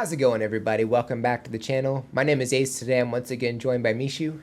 How's it going, everybody? Welcome back to the channel. My name is Ace. Today I'm once again joined by Mishu.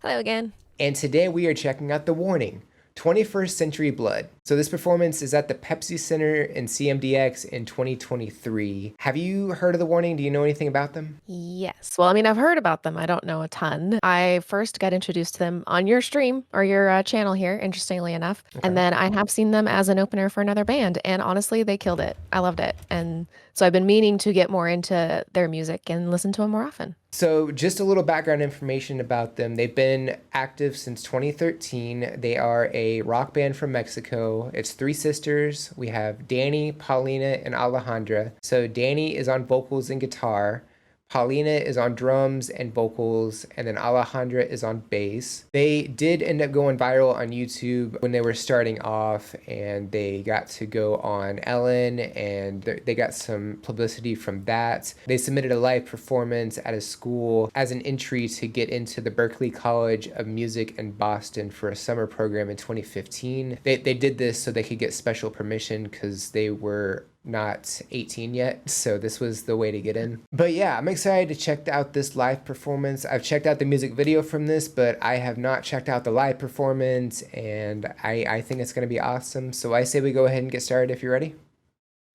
Hello again. And today we are checking out The Warning, 21st Century Blood. So this performance is at the Pepsi Center in CMDX in 2023. Have you heard of The Warning? Do you know anything about them? Yes. Well, I mean, I've heard about them. I don't know a ton. I first got introduced to them on your stream or your channel here, interestingly enough. And Okay. then I have seen them as an opener for another band. And honestly, they killed it. I loved it. And so I've been meaning to get more into their music and listen to them more often. So just a little background information about them. They've been active since 2013. They are a rock band from Mexico. It's three sisters. We have Danny, Paulina, and Alejandra. So Danny is on vocals and guitar. Paulina is on drums and vocals, and then Alejandra is on bass. They did end up going viral on YouTube when they were starting off, and they got to go on Ellen, and they got some publicity from that. They submitted a live performance at a school as an entry to get into the Berklee College of Music in Boston for a summer program in 2015. They did this so they could get special permission because they were not 18 yet, so this was the way to get in. But yeah, I'm excited to check out this live performance. I've checked out the music video from this, but I have not checked out the live performance, and I think it's going to be awesome. So I say we go ahead and get started if you're ready.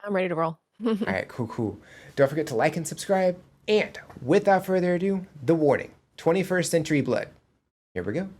I'm ready to roll. All right, cool. Don't forget to like and subscribe. And without further ado, The Warning, 21st Century Blood. Here we go.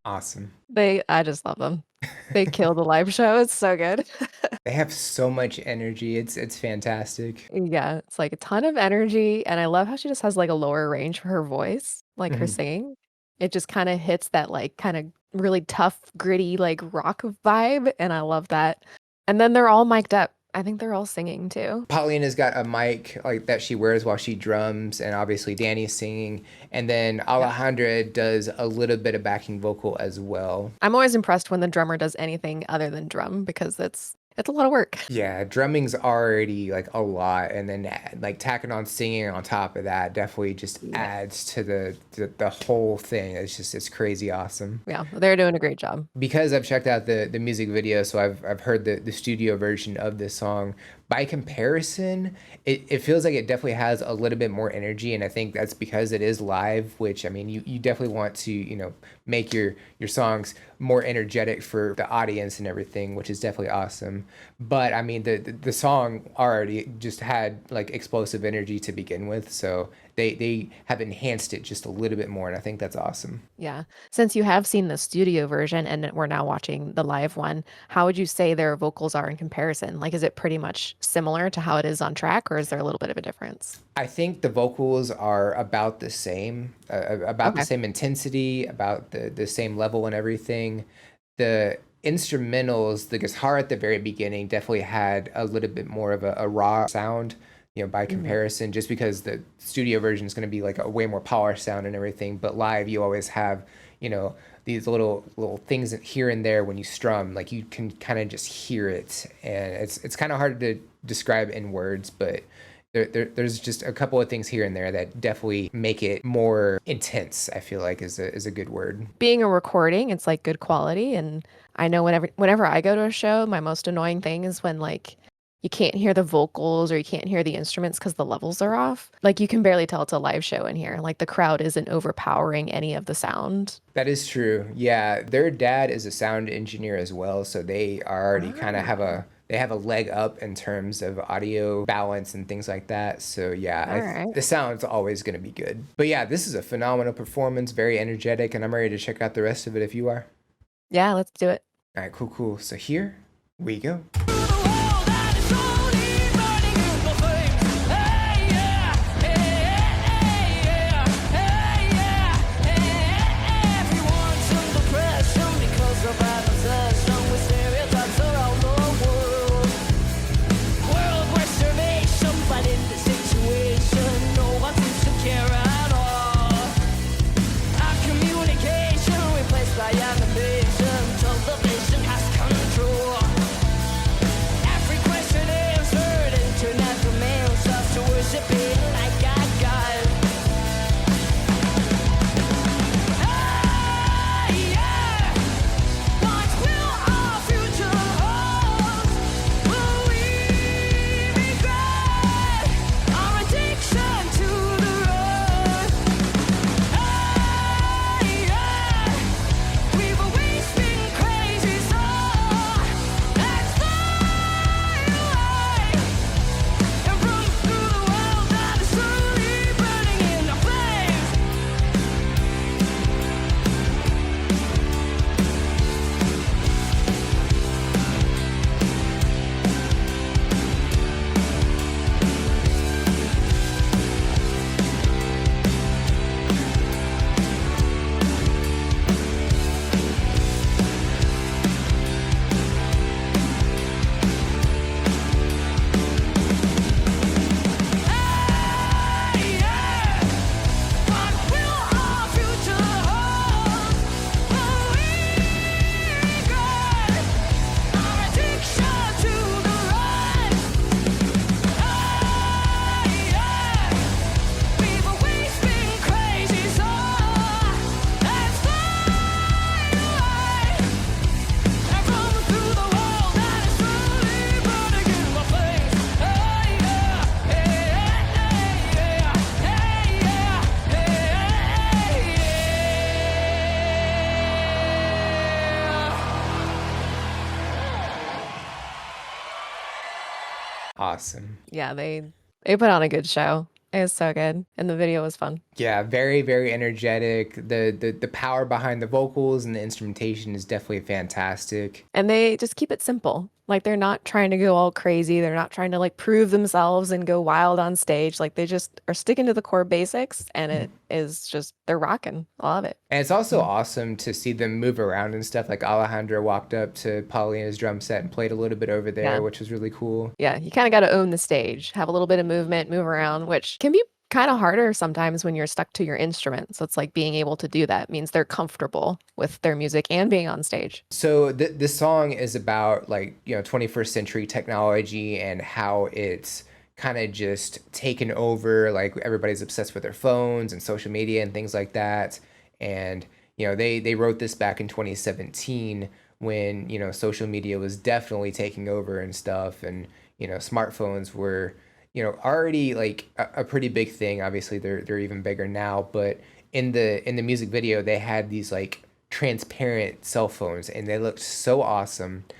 Awesome. I just love them. They kill the live show. It's so good. They have so much energy. It's fantastic. Yeah, it's like a ton of energy, and I love how she just has like a lower range for her voice, like her Mhm. singing. It just kind of hits that like kind of really tough, gritty like rock vibe, and I love that. And then they're all mic'd up. I think they're all singing too. Paulina's got a mic like that she wears while she drums, and obviously Danny's singing, and then Alejandra does a little bit of backing vocal as well. I'm always impressed when the drummer does anything other than drum because it's a lot of work. Yeah, drumming's already like a lot, and then like tacking on singing on top of that definitely just Yeah. adds to the whole thing. It's crazy awesome. Yeah, they're doing a great job. Because I've checked out the music video, so I've heard the studio version of this song. By comparison, it feels like it definitely has a little bit more energy, and I think that's because it is live, which I mean you definitely want to, make your songs more energetic for the audience and everything, which is definitely awesome. But I mean the song already just had like explosive energy to begin with, so they have enhanced it just a little bit more, and I think that's awesome. Yeah. Since you have seen the studio version and we're now watching the live one, how would you say their vocals are in comparison? Like, is it pretty much similar to how it is on track, or is there a little bit of a difference? I think the vocals are about the same, about the Okay. same intensity, about the same level and everything. The instrumentals, the guitar at the very beginning definitely had a little bit more of a raw sound, by Mhm. comparison, just because the studio version is going to be like a way more polished sound and everything. But live, you always have, you know, these little things here and there when you strum, like you can kind of just hear it, and it's kind of hard to describe in words, but there's just a couple of things here and there that definitely make it more intense. I feel like is a good word. Being a recording, it's like good quality. And I know whenever I go to a show, my most annoying thing is when like you can't hear the vocals or you can't hear the instruments because the levels are off. Like you can barely tell it's a live show in here. Like the crowd isn't overpowering any of the sound. That is true. Yeah, their dad is a sound engineer as well, so they already kind of have Ah, a leg up in terms of audio balance and things like that. So yeah, all right. the sound's always going to be good. But yeah, this is a phenomenal performance, very energetic, and I'm ready to check out the rest of it if you are. Yeah, let's do it. All right, cool, cool. So here we go. Awesome. Yeah, they put on a good show. It was so good, and the video was fun. Yeah, very, very energetic. The power behind the vocals and the instrumentation is definitely fantastic. And they just keep it simple. Like they're not trying to go all crazy. They're not trying to like prove themselves and go wild on stage. Like they just are sticking to the core basics and it is just they're rocking. I love it. And it's also awesome to see them move around and stuff. Like Alejandro walked up to Paulina's drum set and played a little bit over Yeah. there, which was really cool. Yeah, you kind of got to own the stage, have a little bit of movement, move around, which can be kind of harder sometimes when you're stuck to your instrument. So it's like being able to do that means they're comfortable with their music and being on stage. So this song is about like, 21st century technology and how it's kind of just taken over. Like everybody's obsessed with their phones and social media and things like that. And, they wrote this back in 2017 when, social media was definitely taking over and stuff. And, smartphones were, already like a pretty big thing. Obviously they're even bigger now, but in the music video they had these like transparent cell phones and they looked so awesome. Hmm.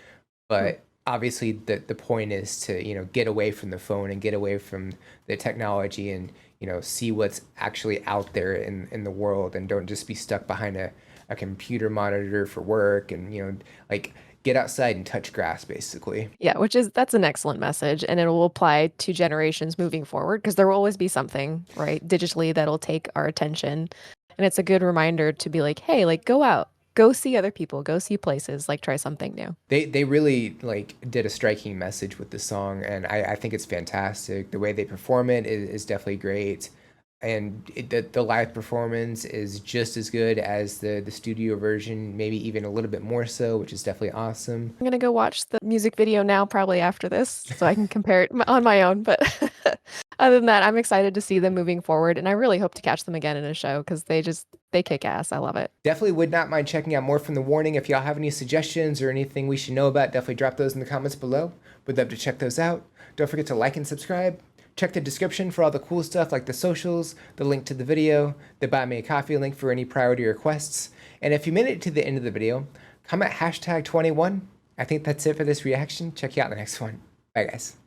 But obviously the point is to, get away from the phone and get away from the technology and, see what's actually out there in the world and don't just be stuck behind a computer monitor for work and, like get outside and touch grass basically. Yeah, that's an excellent message and it will apply to generations moving forward because there will always be something, right, digitally that'll take our attention. And it's a good reminder to be like, hey, like go out, go see other people, go see places, like try something new. They really like did a striking message with the song and I think it's fantastic. The way they perform it is definitely great. and the live performance is just as good as the studio version, maybe even a little bit more so, which is definitely awesome. I'm gonna go watch the music video now, probably after this, so I can compare it on my own. But other than that, I'm excited to see them moving forward, and I really hope to catch them again in a show because they kick ass. I love it. Definitely would not mind checking out more from The Warning. If y'all have any suggestions or anything we should know about, definitely drop those in the comments below. Would love to check those out. Don't forget to like and subscribe. Check the description for all the cool stuff like the socials, the link to the video, the buy me a coffee link for any priority requests. And if you made it to the end of the video, comment hashtag 21. I think that's it for this reaction. Check you out in the next one. Bye guys.